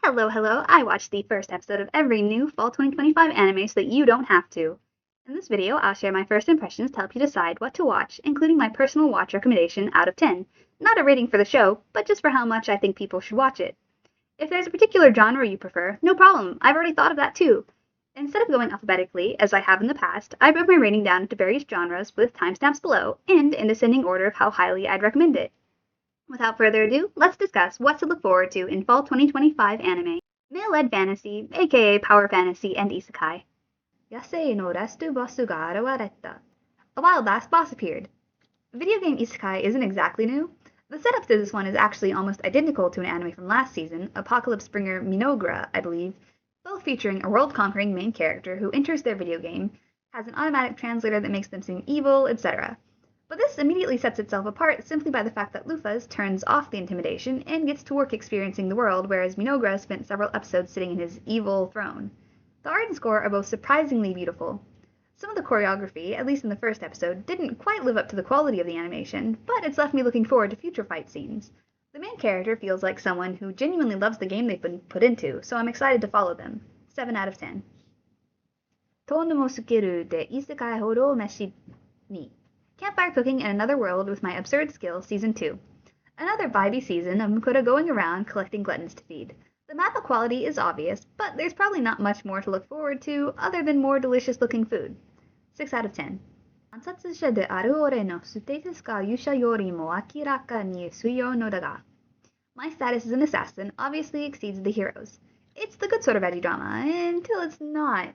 Hello, hello! I watched the first episode of every new Fall 2025 anime so that you don't have to. In this video, I'll share my first impressions to help you decide what to watch, including my personal watch recommendation out of 10. Not a rating for the show, but just for how much I think people should watch it. If there's a particular genre you prefer, no problem, I've already thought of that too. Instead of going alphabetically, as I have in the past, I broke my rating down into various genres with timestamps below, and in descending order of how highly I'd recommend it. Without further ado, let's discuss what to look forward to in Fall 2025 anime. Male-led fantasy, aka power fantasy and isekai. Yasei no rastu bossu ga arawaretta. A wild last boss appeared. Video game isekai isn't exactly new. The setup to this one is actually almost identical to an anime from last season, Apocalypse Bringer Minogra, I believe, both featuring a world-conquering main character who enters their video game, has an automatic translator that makes them seem evil, etc. But this immediately sets itself apart simply by the fact that Lufas turns off the intimidation and gets to work experiencing the world, whereas Minogra spent several episodes sitting in his evil throne. The art and score are both surprisingly beautiful. Some of the choreography, at least in the first episode, didn't quite live up to the quality of the animation, but it's left me looking forward to future fight scenes. The main character feels like someone who genuinely loves the game they've been put into, so I'm excited to follow them. 7 out of 10. Tono mo sukeru de isekai horo meshi ni. Campfire cooking in another world with my absurd skill, Season 2. Another vibey season of Mukura going around collecting gluttons to feed. The map quality is obvious, but there's probably not much more to look forward to other than more delicious looking food. 6 out of 10. 暗殺者である俺のステータスが勇者よりも明らかに強いのだが. My status as an assassin obviously exceeds the hero's. It's the good sort of edgy drama, until it's not.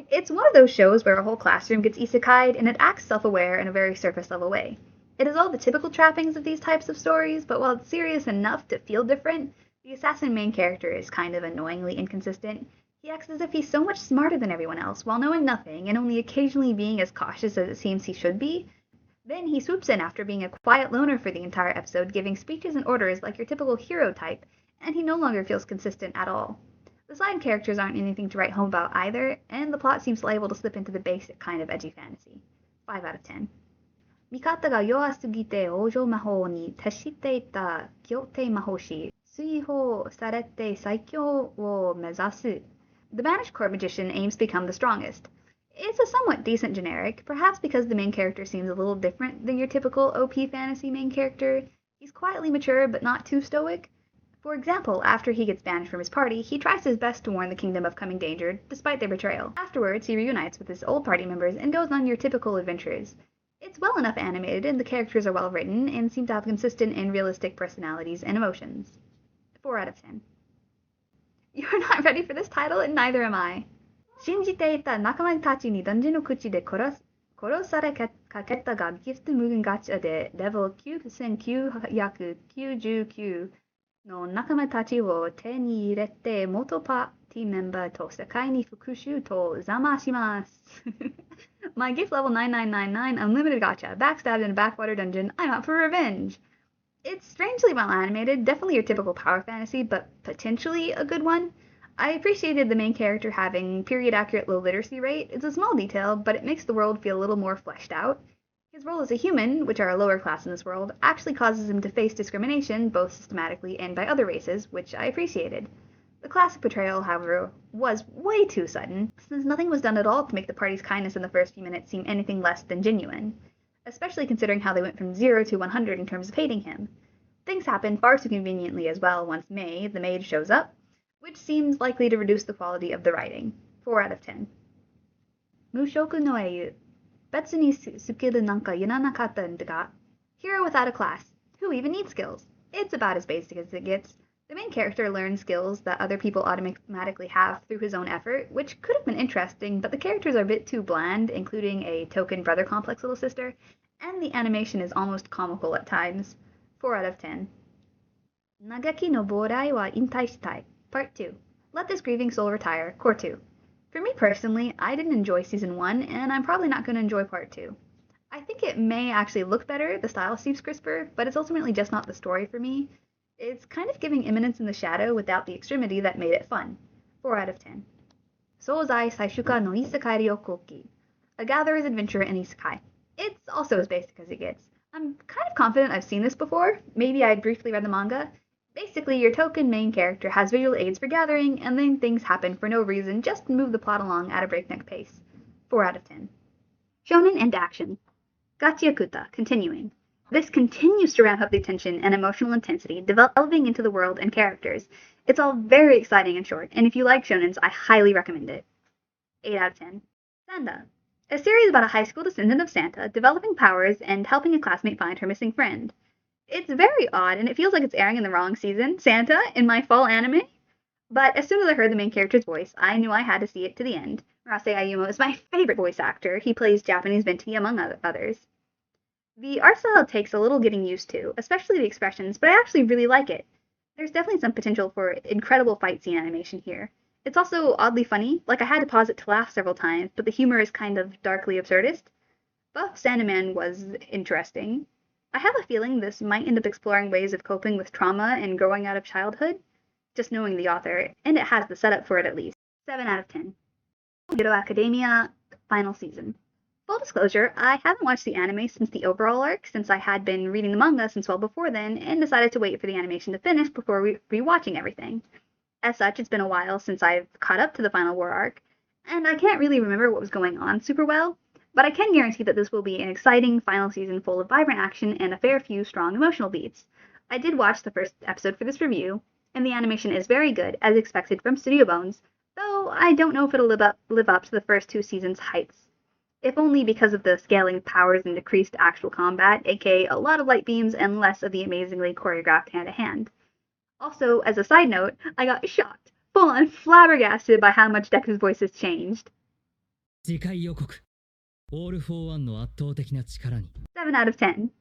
It's one of those shows where a whole classroom gets isekai'd and it acts self-aware in a very surface-level way. It has all the typical trappings of these types of stories, but while it's serious enough to feel different, the assassin main character is kind of annoyingly inconsistent. He acts as if he's so much smarter than everyone else, while knowing nothing and only occasionally being as cautious as it seems he should be. Then he swoops in after being a quiet loner for the entire episode, giving speeches and orders like your typical hero type, and he no longer feels consistent at all. The side characters aren't anything to write home about either, and the plot seems liable to slip into the basic kind of edgy fantasy. 5 out of 10. 味方が弱すぎて往生魔法に徹していた強敵魔法師、追放されて最強を目指す. The banished court magician aims to become the strongest. It's a somewhat decent generic, perhaps because the main character seems a little different than your typical OP fantasy main character. He's quietly mature, but not too stoic. For example, after he gets banished from his party, he tries his best to warn the kingdom of coming danger, despite their betrayal. Afterwards, he reunites with his old party members and goes on your typical adventures. It's well enough animated, and the characters are well written, and seem to have consistent and realistic personalities and emotions. 4 out of 10. You're not ready for this title, and neither am I. 信じていた仲間たちにダンジョンの口で殺されかけたがギフト無限ガチャでレベル9999の仲間たちを手に入れて元パーティーメンバーと世界に復讐とざまします。My gift level 9999 unlimited gacha, backstabbed in a backwater dungeon, I'm out for revenge. It's strangely well animated, definitely your typical power fantasy, but potentially a good one. I appreciated the main character having period-accurate low literacy rate. It's a small detail, but it makes the world feel a little more fleshed out. His role as a human, which are a lower class in this world, actually causes him to face discrimination, both systematically and by other races, which I appreciated. The classic portrayal, however, was way too sudden, since nothing was done at all to make the party's kindness in the first few minutes seem anything less than genuine, especially considering how they went from 0 to 100 in terms of hating him. Things happen far too conveniently as well once Mei, the maid, shows up, which seems likely to reduce the quality of the writing. 4 out of 10. Mushoku no Eiyu. 別にスキルなんかいらなかったんだが. Hero without a class. Who even needs skills? It's about as basic as it gets. The main character learns skills that other people automatically have through his own effort, which could have been interesting, but the characters are a bit too bland, including a token brother complex little sister, and the animation is almost comical at times. 4 out of 10. Nagaki no Borai wa intai shitai. Part 2. Let This Grieving Soul Retire, Core 2. For me personally, I didn't enjoy Season 1, and I'm probably not going to enjoy Part 2. I think it may actually look better, the style seems crisper, but it's ultimately just not the story for me. It's kind of giving Imminence in the Shadow without the extremity that made it fun. 4 out of 10. Souzai Saishuka no Isekai Ryokoki. A Gatherer's Adventure in Isekai. It's also as basic as it gets. I'm kind of confident I've seen this before. Maybe I briefly read the manga. Basically, your token main character has visual aids for gathering, and then things happen for no reason just to move the plot along at a breakneck pace. 4 out of 10. Shonen and action. Gachiakuta, continuing. This continues to ramp up the tension and emotional intensity, delving into the world and characters. It's all very exciting and short, and if you like shonens, I highly recommend it. 8 out of 10. Sanda, a series about a high school descendant of Santa developing powers and helping a classmate find her missing friend. It's very odd, and it feels like it's airing in the wrong season, Santa, in my fall anime. But as soon as I heard the main character's voice, I knew I had to see it to the end. Murase Ayumu is my favorite voice actor. He plays Japanese Venti, among others. The art style takes a little getting used to, especially the expressions, but I actually really like it. There's definitely some potential for incredible fight scene animation here. It's also oddly funny, like I had to pause it to laugh several times, but the humor is kind of darkly absurdist. Buff Sandman was interesting. I have a feeling this might end up exploring ways of coping with trauma and growing out of childhood, just knowing the author, and it has the setup for it at least. 7 out of 10. Hero Academia, final season. Full disclosure, I haven't watched the anime since the overall arc, since I had been reading the manga since well before then, and decided to wait for the animation to finish before rewatching everything. As such, it's been a while since I've caught up to the final war arc, and I can't really remember what was going on super well, but I can guarantee that this will be an exciting final season full of vibrant action and a fair few strong emotional beats. I did watch the first episode for this review, and the animation is very good, as expected from Studio Bones, though I don't know if it'll live up to the first 2 seasons' heights. If only because of the scaling powers and decreased actual combat, aka a lot of light beams and less of the amazingly choreographed hand-to-hand. Also, as a side note, I got shocked, full-on flabbergasted by how much Deku's voice has changed. 次回予告 All for One の圧倒的な力に 7 out of 10.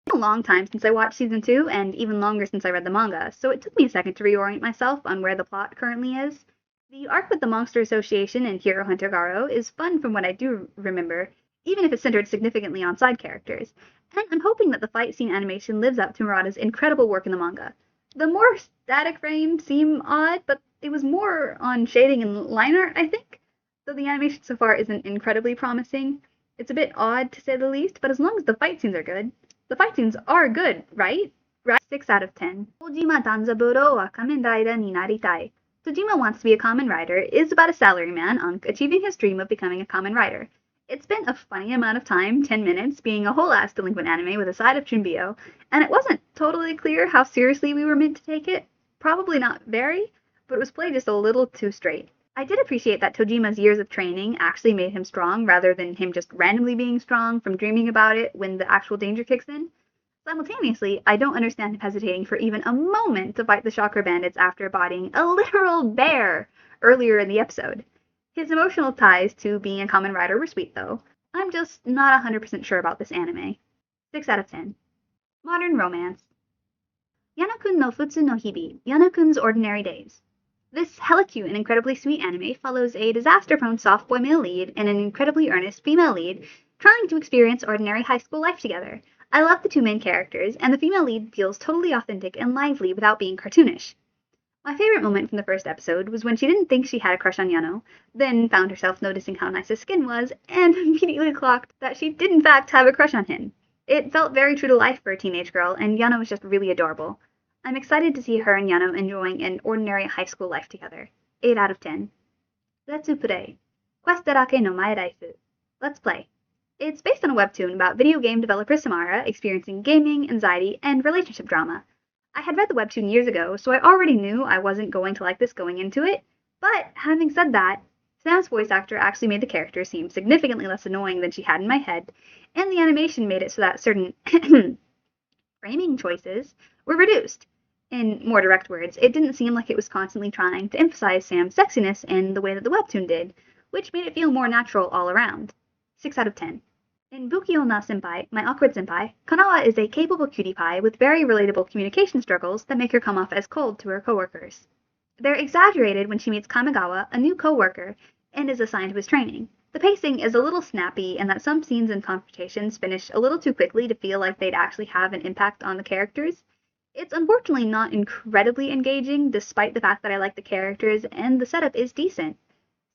It's been a long time since I watched season 2, and even longer since I read the manga, so it took me a second to reorient myself on where the plot currently is. The arc with the Monster Association and Hero Hunter Garo is fun from what I do remember, even if it's centered significantly on side characters, and I'm hoping that the fight scene animation lives up to Murata's incredible work in the manga. The more static frames seem odd, but it was more on shading and line art, I think, though the animation so far isn't incredibly promising. It's a bit odd, to say the least, but as long as the fight scenes are good. The fight scenes are good, right? 6 out of 10. Tojima Danzaburo wa Kamen Rider ni naritai. Tojima Wants to Be a Kamen Rider is about a salaryman achieving his dream of becoming a Kamen Rider. It's been a funny amount of time, 10 minutes, being a whole-ass delinquent anime with a side of Chunbyo, and it wasn't totally clear how seriously we were meant to take it. Probably not very, but it was played just a little too straight. I did appreciate that Tojima's years of training actually made him strong, rather than him just randomly being strong from dreaming about it when the actual danger kicks in. Simultaneously, I don't understand him hesitating for even a moment to fight the Chakra Bandits after bodying a literal bear earlier in the episode. His emotional ties to being a Kamen Rider were sweet, though. I'm just not 100% sure about this anime. 6 out of 10. Modern romance. Yana-kun no Futsu no Hibi, Yana-kun's Ordinary Days. This hella cute and incredibly sweet anime follows a disaster-prone soft boy male lead and an incredibly earnest female lead trying to experience ordinary high school life together. I love the 2 main characters, and the female lead feels totally authentic and lively without being cartoonish. My favorite moment from the first episode was when she didn't think she had a crush on Yano, then found herself noticing how nice his skin was, and immediately clocked that she did in fact have a crush on him. It felt very true to life for a teenage girl, and Yano was just really adorable. I'm excited to see her and Yano enjoying an ordinary high school life together. 8 out of 10. Let's play. Quest Darake no Mae Raifu. Let's play. It's based on a webtoon about video game developer Samara experiencing gaming, anxiety, and relationship drama. I had read the webtoon years ago, so I already knew I wasn't going to like this going into it, but having said that, Sam's voice actor actually made the character seem significantly less annoying than she had in my head, and the animation made it so that certain framing choices were reduced. In more direct words, it didn't seem like it was constantly trying to emphasize Sam's sexiness in the way that the webtoon did, which made it feel more natural all around. 6 out of 10. In Bukio na Senpai, My Awkward Senpai, Kanawa is a capable cutie pie with very relatable communication struggles that make her come off as cold to her coworkers. They're exaggerated when she meets Kamigawa, a new coworker, and is assigned to his training. The pacing is a little snappy in that some scenes and confrontations finish a little too quickly to feel like they'd actually have an impact on the characters. It's unfortunately not incredibly engaging, despite the fact that I like the characters, and the setup is decent.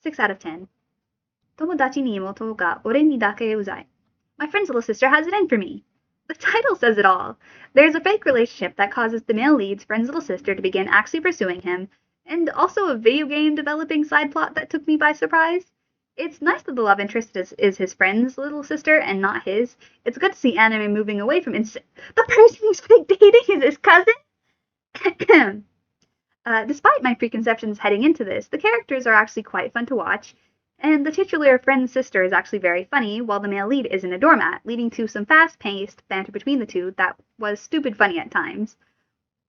6 out of 10. Tomodachi ni imoto ga ore ni dake uzai. My friend's little sister has it in for me. The title says it all. There's a fake relationship that causes the male lead's friend's little sister to begin actually pursuing him, and also a video game developing side plot that took me by surprise. It's nice that the love interest is his friend's little sister and not his. It's good to see anime moving away from the person who's fake dating is his cousin. Despite my preconceptions heading into this, the characters are actually quite fun to watch, and the titular friend's sister is actually very funny, while the male lead isn't a doormat, leading to some fast-paced banter between the two that was stupid funny at times.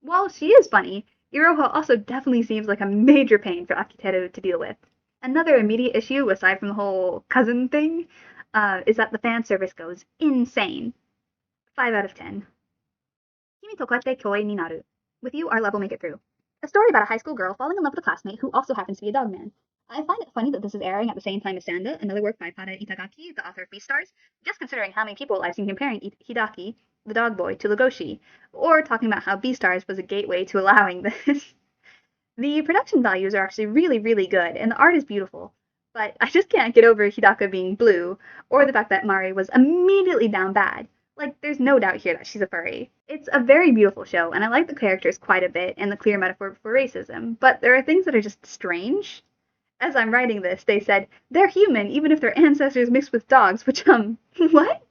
While she is funny, Iroha also definitely seems like a major pain for Akiteru to deal with. Another immediate issue, aside from the whole cousin thing, is that the fan service goes insane. 5 out of 10. Kimi to koete kyouei ni naru. With you, our love will make it through. A story about a high school girl falling in love with a classmate who also happens to be a dogman. I find it funny that this is airing at the same time as Sanda, another work by Pada Itagaki, the author of Beastars, just considering how many people I've seen comparing Hidaki, the dog boy, to Legoshi, or talking about how Beastars was a gateway to allowing this. The production values are actually really, really good, and the art is beautiful, but I just can't get over Hidaka being blue, or the fact that Mari was immediately down bad. Like, there's no doubt here that she's a furry. It's a very beautiful show, and I like the characters quite a bit and the clear metaphor for racism, but there are things that are just strange. As I'm writing this, they said, they're human even if their ancestors mixed with dogs, which, what?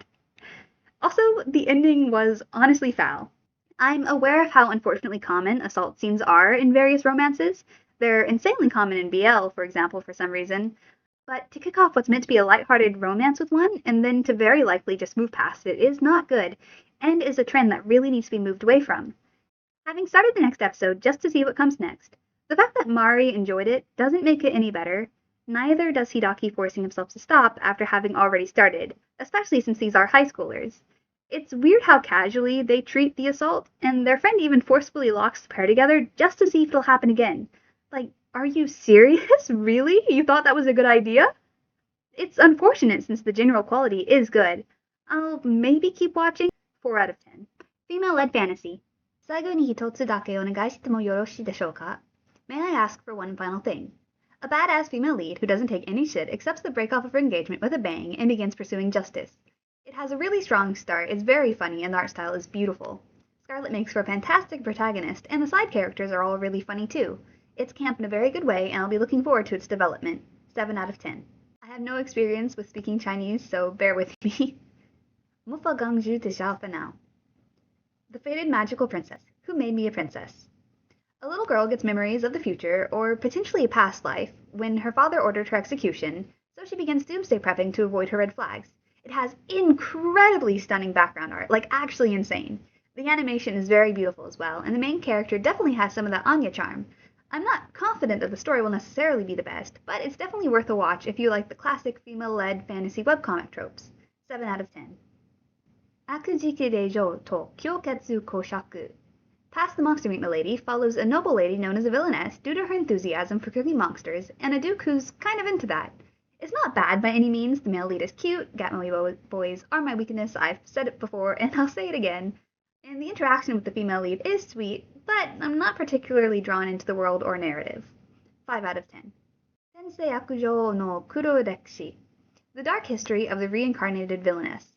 Also, the ending was honestly foul. I'm aware of how unfortunately common assault scenes are in various romances. They're insanely common in BL, for example, for some reason. But to kick off what's meant to be a lighthearted romance with one, and then to very likely just move past it, is not good, and is a trend that really needs to be moved away from. Having started the next episode just to see what comes next, the fact that Mari enjoyed it doesn't make it any better. Neither does Hidaki forcing himself to stop after having already started, especially since these are high schoolers. It's weird how casually they treat the assault, and their friend even forcefully locks the pair together just to see if it'll happen again. Like, are you serious? Really? You thought that was a good idea? It's unfortunate since the general quality is good. I'll maybe keep watching. 4 out of 10. Female-led fantasy. 最後に一つだけお願いしてもよろしいでしょうか? May I ask for one final thing? A badass female lead who doesn't take any shit accepts the breakoff of her engagement with a bang and begins pursuing justice. It has a really strong start, it's very funny, and the art style is beautiful. Scarlet makes for a fantastic protagonist, and the side characters are all really funny too. It's camp in a very good way, and I'll be looking forward to its development. 7 out of 10. I have no experience with speaking Chinese, so bear with me. Mufa Gangju Tijia for now. The Fated Magical Princess, Who Made Me a Princess. A little girl gets memories of the future, or potentially a past life, when her father ordered her execution, so she begins doomsday prepping to avoid her red flags. It has incredibly stunning background art, like actually insane. The animation is very beautiful as well, and the main character definitely has some of that Anya charm. I'm not confident that the story will necessarily be the best, but it's definitely worth a watch if you like the classic female-led fantasy webcomic tropes. 7 out of 10. Akujiki Reijou to Kyoketsu Koshaku. Past the Monster Meat Milady follows a noble lady known as a villainess due to her enthusiasm for cooking monsters, and a duke who's kind of into that. It's not bad by any means, the male lead is cute, Gatmoe boys are my weakness, I've said it before and I'll say it again. And the interaction with the female lead is sweet, but I'm not particularly drawn into the world or narrative. 5 out of 10. Tensei Akujou no Kuro Rekishi. The dark history of the reincarnated villainess.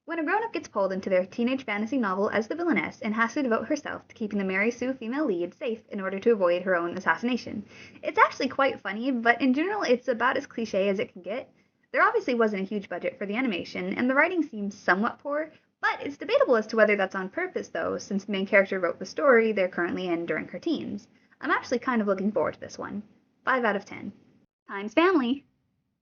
When a grown-up gets pulled into their teenage fantasy novel as the villainess and has to devote herself to keeping the Mary Sue female lead safe in order to avoid her own assassination. It's actually quite funny, but in general it's about as cliché as it can get. There obviously wasn't a huge budget for the animation, and the writing seems somewhat poor, but it's debatable as to whether that's on purpose though, since the main character wrote the story they're currently in during her teens. I'm actually kind of looking forward to this one. 5 out of 10. Times Family.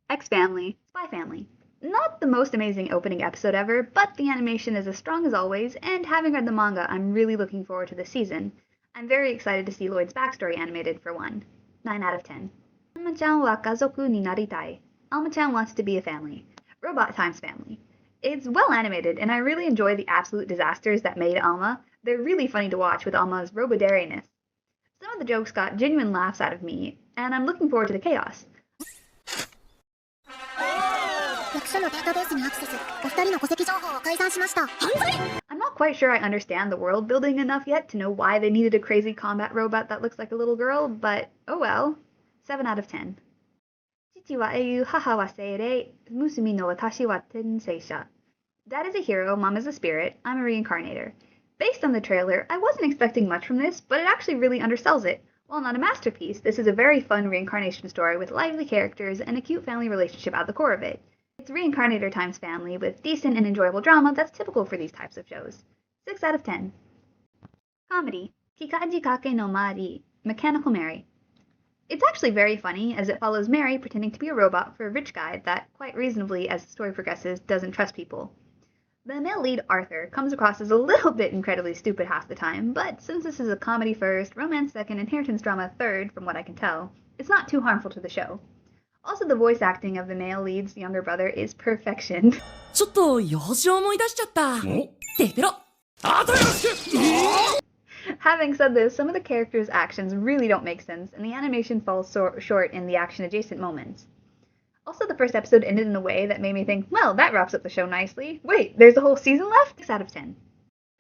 X-Family. Spy Family. Not the most amazing opening episode ever, but the animation is as strong as always, and having read the manga, I'm really looking forward to this season. I'm very excited to see Lloyd's backstory animated for one. 9 out of 10. Alma-chan wa kazoku ni naritai. Alma-chan wants to be a family. Robot Times Family. It's well animated, and I really enjoy the absolute disasters that made Alma. They're really funny to watch with Alma's robodariness. Some of the jokes got genuine laughs out of me, and I'm looking forward to the chaos. I'm not quite sure I understand the world building enough yet to know why they needed a crazy combat robot that looks like a little girl, but oh well. 7 out of 10. 父は英雄、母は精霊、娘の私は天聖者. Dad is a hero, Mom is a spirit, I'm a reincarnator. Based on the trailer, I wasn't expecting much from this, but it actually really undersells it. While not a masterpiece, this is a very fun reincarnation story with lively characters and a cute family relationship at the core of it. It's reincarnator times family with decent and enjoyable drama that's typical for these types of shows. 6 out of 10. Comedy. Kikaji Kake no Mari, Mechanical Mary. It's actually very funny, as it follows Mary pretending to be a robot for a rich guy that, quite reasonably as the story progresses, doesn't trust people. The male lead, Arthur, comes across as a little bit incredibly stupid half the time, but since this is a comedy first, romance second, inheritance drama third, from what I can tell, it's not too harmful to the show. Also, the voice acting of the male lead's younger brother is perfection. ちょっと用事を思い出しちゃった。てペロ。あとよろしく。Having said this, some of the characters' actions really don't make sense, and the animation falls short in the action-adjacent moments. Also, the first episode ended in a way that made me think, well, that wraps up the show nicely. Wait, there's a whole season left? 6 out of 10.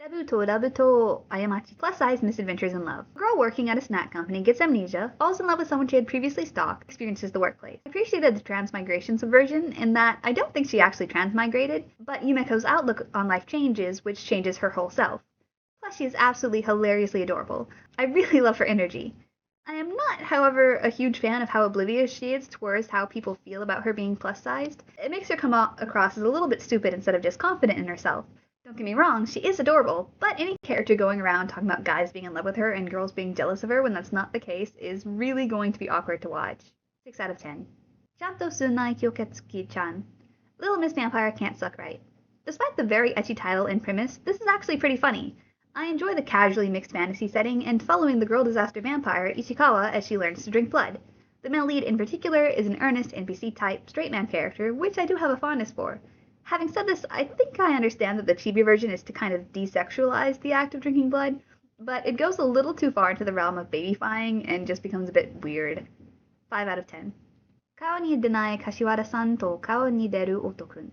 Dabuto Ayamachi, plus-size misadventures in love. A girl working at a snack company gets amnesia, falls in love with someone she had previously stalked, experiences the workplace. I appreciated the transmigration subversion in that I don't think she actually transmigrated, but Yumeko's outlook on life changes, which changes her whole self. Plus, she is absolutely hilariously adorable. I really love her energy. I am not, however, a huge fan of how oblivious she is towards how people feel about her being plus-sized. It makes her come across as a little bit stupid instead of just confident in herself. Don't get me wrong, she is adorable, but any character going around talking about guys being in love with her and girls being jealous of her when that's not the case is really going to be awkward to watch. 6 out of 10. Chanto Sunai Kyoketsuki-chan. Little Miss Vampire Can't Suck Right. Despite the very ecchi title and premise, this is actually pretty funny. I enjoy the casually mixed fantasy setting and following the girl disaster vampire Ichikawa as she learns to drink blood. The male lead in particular is an earnest NPC-type straight man character, which I do have a fondness for. Having said this, I think I understand that the chibi version is to kind of desexualize the act of drinking blood, but it goes a little too far into the realm of babyfying and just becomes a bit weird. 5 out of 10. Kao ni denai Kashiwada-san to kao ni deru otokun.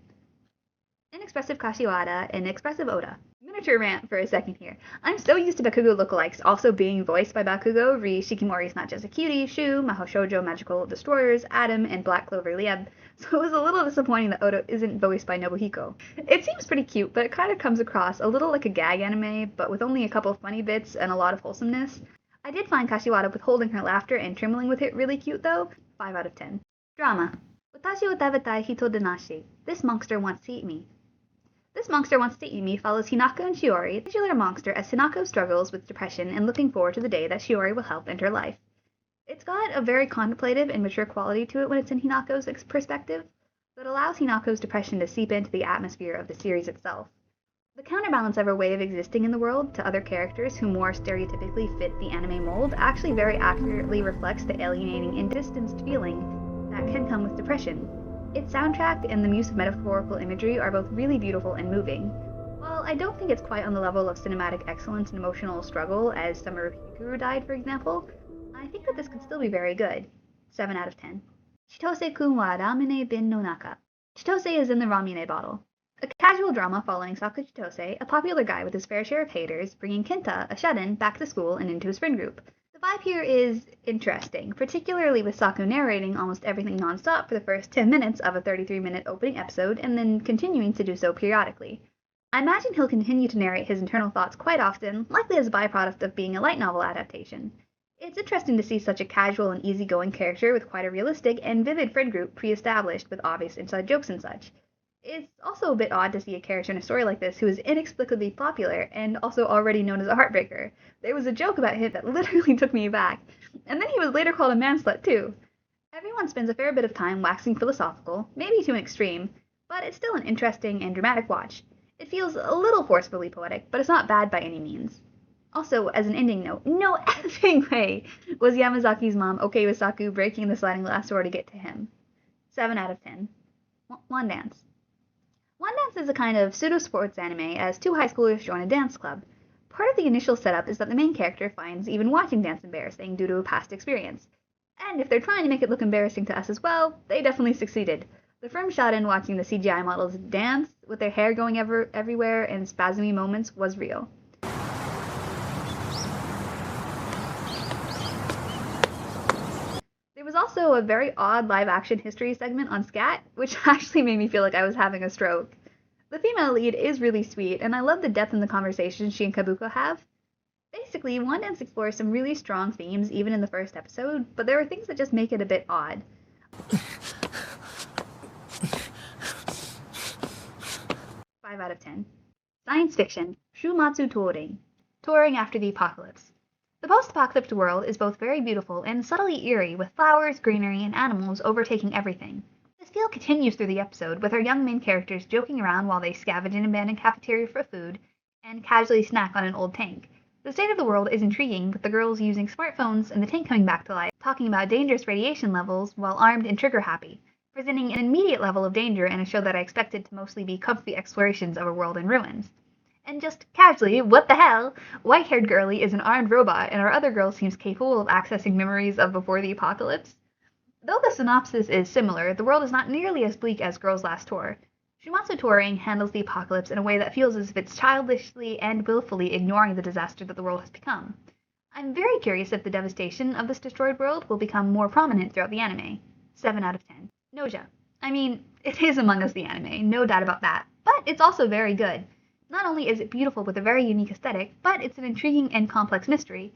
Inexpressive Kashiwada and expressive Oda. Miniature rant for a second here. I'm so used to Bakugo lookalikes also being voiced by Bakugo, re Shikimori's Not Just a Cutie, Shu, Mahou Shoujo Magical Destroyers, Adam, and Black Clover Lieb, so it was a little disappointing that Oda isn't voiced by Nobuhiko. It seems pretty cute, but it kind of comes across a little like a gag anime, but with only a couple of funny bits and a lot of wholesomeness. I did find Kashiwada withholding her laughter and trembling with it really cute though. 5 out of 10. Drama. Watashi wo tabetai hito de nashi. This monster wants to eat me. This Monster Wants to Eat Me follows Hinako and Shiori, the titular monster, as Hinako struggles with depression and looking forward to the day that Shiori will help end her life. It's got a very contemplative and mature quality to it when it's in Hinako's perspective, that allows Hinako's depression to seep into the atmosphere of the series itself. The counterbalance of her way of existing in the world to other characters who more stereotypically fit the anime mold actually very accurately reflects the alienating and distanced feeling that can come with depression. Its soundtrack and the use of metaphorical imagery are both really beautiful and moving. While I don't think it's quite on the level of cinematic excellence and emotional struggle as Summer Hikuru Died, for example, I think that this could still be very good. 7 out of 10. Chitose-kun wa ramune bin no naka. Chitose is in the ramune bottle. A casual drama following Saku Chitose, a popular guy with his fair share of haters, bringing Kenta, a shut-in, back to school and into his friend group. The vibe here is interesting, particularly with Saku narrating almost everything non-stop for the first 10 minutes of a 33-minute opening episode and then continuing to do so periodically. I imagine he'll continue to narrate his internal thoughts quite often, likely as a byproduct of being a light novel adaptation. It's interesting to see such a casual and easygoing character with quite a realistic and vivid friend group pre-established with obvious inside jokes and such. It's also a bit odd to see a character in a story like this who is inexplicably popular and also already known as a heartbreaker. There was a joke about him that literally took me aback, and then he was later called a manslut too. Everyone spends a fair bit of time waxing philosophical, maybe to an extreme, but it's still an interesting and dramatic watch. It feels a little forcefully poetic, but it's not bad by any means. Also, as an ending note, no effing way was Yamazaki's mom okay with Saku breaking the sliding glass door to get to him. 7 out of 10. One Dance. One Dance is a kind of pseudo-sports anime as two high schoolers join a dance club. Part of the initial setup is that the main character finds even watching dance embarrassing due to a past experience. And if they're trying to make it look embarrassing to us as well, they definitely succeeded. The firm shot in watching the CGI models dance, with their hair going everywhere and spasmy moments, was real. There was also a very odd live-action history segment on Scat, which actually made me feel like I was having a stroke. The female lead is really sweet, and I love the depth in the conversations she and Kabuko have. Basically, One Dance explores some really strong themes even in the first episode, but there are things that just make it a bit odd. 5 out of 10. Science fiction, Shumatsu Touring. Touring after the apocalypse. The post-apocalyptic world is both very beautiful and subtly eerie, with flowers, greenery, and animals overtaking everything. This feel continues through the episode, with our young main characters joking around while they scavenge an abandoned cafeteria for food and casually snack on an old tank. The state of the world is intriguing, with the girls using smartphones and the tank coming back to life, talking about dangerous radiation levels while armed and trigger-happy, presenting an immediate level of danger in a show that I expected to mostly be comfy explorations of a world in ruins. And just casually, what the hell? White-haired girlie is an armed robot, and our other girl seems capable of accessing memories of before the apocalypse. Though the synopsis is similar, the world is not nearly as bleak as Girls' Last Tour. Shumatsu Touring handles the apocalypse in a way that feels as if it's childishly and willfully ignoring the disaster that the world has become. I'm very curious if the devastation of this destroyed world will become more prominent throughout the anime. 7 out of 10. Noja. I mean, it is Among Us the anime, no doubt about that, but it's also very good. Not only is it beautiful with a very unique aesthetic, but it's an intriguing and complex mystery.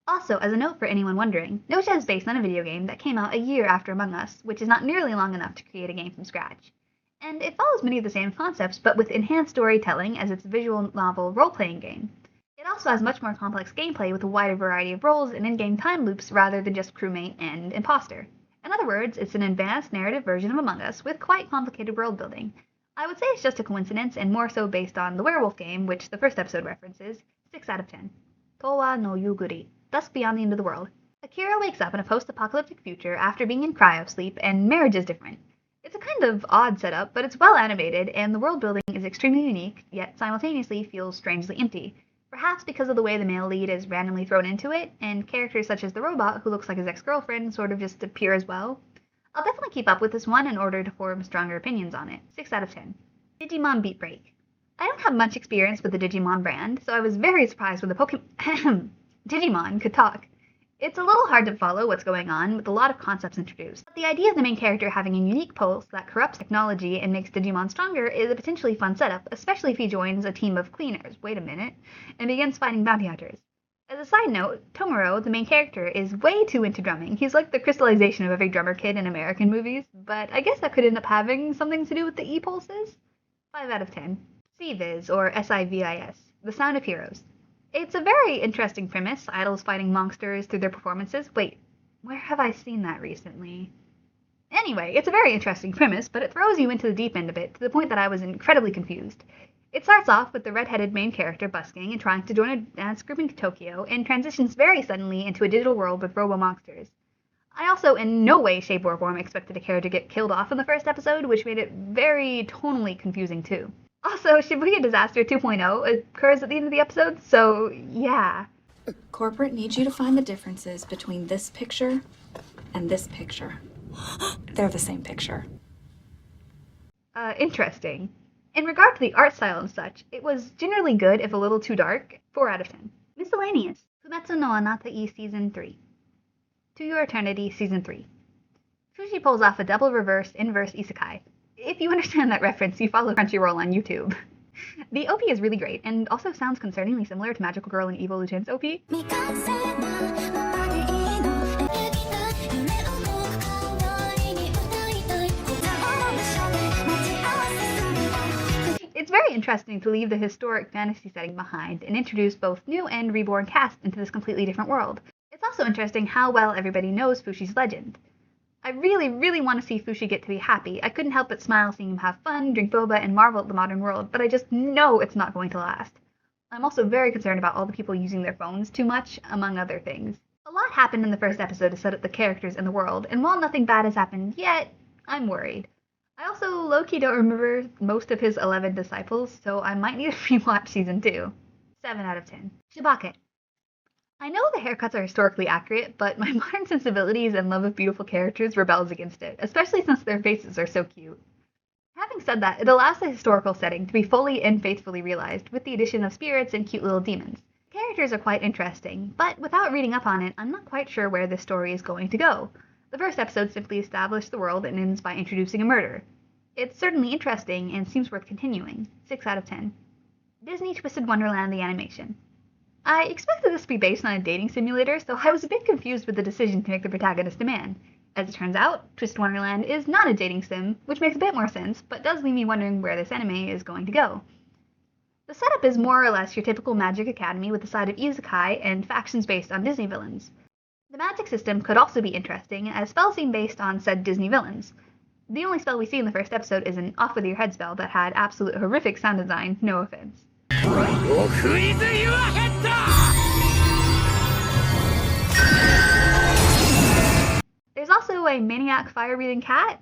Also, as a note for anyone wondering, Noja is based on a video game that came out a year after Among Us, which is not nearly long enough to create a game from scratch. And it follows many of the same concepts, but with enhanced storytelling as its visual novel role-playing game. It also has much more complex gameplay with a wider variety of roles and in-game time loops rather than just crewmate and imposter. In other words, it's an advanced narrative version of Among Us with quite complicated world building. I would say it's just a coincidence, and more so based on the werewolf game, which the first episode references. 6 out of 10. Towa no Yuguri. Dusk Beyond the End of the World. Akira wakes up in a post-apocalyptic future after being in cryo-sleep, and marriage is different. It's a kind of odd setup, but it's well animated, and the world building is extremely unique, yet simultaneously feels strangely empty. Perhaps because of the way the male lead is randomly thrown into it, and characters such as the robot, who looks like his ex-girlfriend, sort of just appear as well. I'll definitely keep up with this one in order to form stronger opinions on it. 6 out of 10. Digimon Beat Break. I don't have much experience with the Digimon brand, so I was very surprised when the Digimon could talk. It's a little hard to follow what's going on, with a lot of concepts introduced. But the idea of the main character having a unique pulse that corrupts technology and makes Digimon stronger is a potentially fun setup, especially if he joins a team of cleaners, wait a minute, and begins fighting bounty hunters. As a side note, Tomoro, the main character, is way too into drumming. He's like the crystallization of every drummer kid in American movies, but I guess that could end up having something to do with the E-pulses? 5 out of 10. CVIS, or SIVIS, The Sound of Heroes. It's a very interesting premise, idols fighting monsters through their performances. Wait, where have I seen that recently? Anyway, it's a very interesting premise, but it throws you into the deep end a bit, to the point that I was incredibly confused. It starts off with the red-headed main character busking and trying to join a dance group in Tokyo, and transitions very suddenly into a digital world with robo-monsters. I also in no way, shape, or form expected a character to get killed off in the first episode, which made it very tonally confusing too. Also, Shibuya Disaster 2.0 occurs at the end of the episode, so yeah. Corporate needs you to find the differences between this picture and this picture. They're the same picture. Interesting. In regard to the art style and such, it was generally good if a little too dark. 4 out of 10. Miscellaneous. Fumetsu no Anata-e Season 3. To Your Eternity Season 3. Fushi pulls off a double reverse inverse isekai. If you understand that reference, you follow Crunchyroll on YouTube. The OP is really great, and also sounds concerningly similar to Magical Girl and Evil Lieutenant's OP. It's very interesting to leave the historic fantasy setting behind and introduce both new and reborn cast into this completely different world. It's also interesting how well everybody knows Fushi's legend. I really, really want to see Fushi get to be happy. I couldn't help but smile seeing him have fun, drink boba, and marvel at the modern world, but I just know it's not going to last. I'm also very concerned about all the people using their phones too much, among other things. A lot happened in the first episode to set up the characters and the world, and while nothing bad has happened yet, I'm worried. I also low-key don't remember most of his 11 disciples, so I might need to rewatch Season 2. 7 out of 10. Shibake. I know the haircuts are historically accurate, but my modern sensibilities and love of beautiful characters rebels against it, especially since their faces are so cute. Having said that, it allows the historical setting to be fully and faithfully realized, with the addition of spirits and cute little demons. The characters are quite interesting, but without reading up on it, I'm not quite sure where this story is going to go. The first episode simply established the world and ends by introducing a murder. It's certainly interesting and seems worth continuing. 6 out of 10. Disney Twisted Wonderland the animation. I expected this to be based on a dating simulator, so I was a bit confused with the decision to make the protagonist a man. As it turns out, Twisted Wonderland is not a dating sim, which makes a bit more sense, but does leave me wondering where this anime is going to go. The setup is more or less your typical Magic Academy with a side of isekai and factions based on Disney villains. The magic system could also be interesting, as spells seem based on said Disney villains. The only spell we see in the first episode is an off with your head spell that had absolute horrific sound design, no offense. There's also a maniac fire-breathing cat.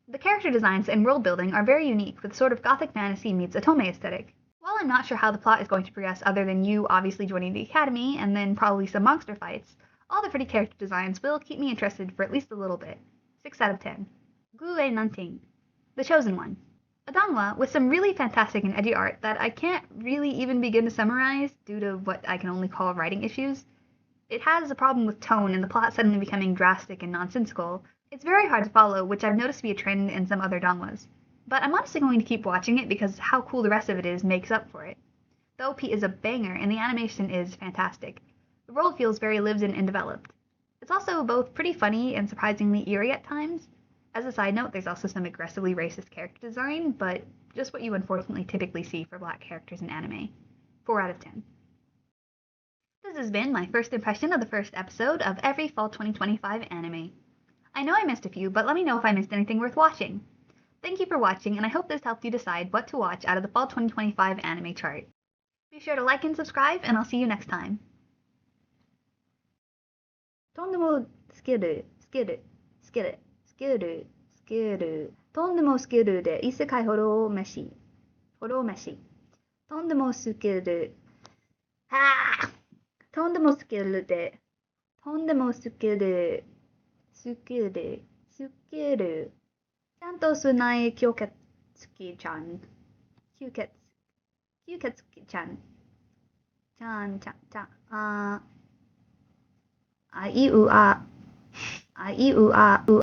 The character designs and world building are very unique, with sort of gothic fantasy meets otome aesthetic. While I'm not sure how the plot is going to progress other than you obviously joining the academy and then probably some monster fights, all the pretty character designs will keep me interested for at least a little bit. 6 out of 10. Gue Nanting, The Chosen One. A donghua with some really fantastic and edgy art that I can't really even begin to summarize due to what I can only call writing issues. It has a problem with tone and the plot suddenly becoming drastic and nonsensical. It's very hard to follow, which I've noticed to be a trend in some other donghwas. But I'm honestly going to keep watching it because how cool the rest of it is makes up for it. The OP is a banger and the animation is fantastic. The world feels very lived in and developed. It's also both pretty funny and surprisingly eerie at times. As a side note, there's also some aggressively racist character design, but just what you unfortunately typically see for black characters in anime. 4 out of 10. This has been my first impression of the first episode of every Fall 2025 anime. I know I missed a few, but let me know if I missed anything worth watching. Thank you for watching, and I hope this helped you decide what to watch out of the Fall 2025 anime chart. Be sure to like and subscribe, and I'll see you next time. とんでもスキルとんでもスキルで異世界フォロー飯とんでもスキルとんでもスキルちゃんとすない吸血鬼ちゃんあいうあう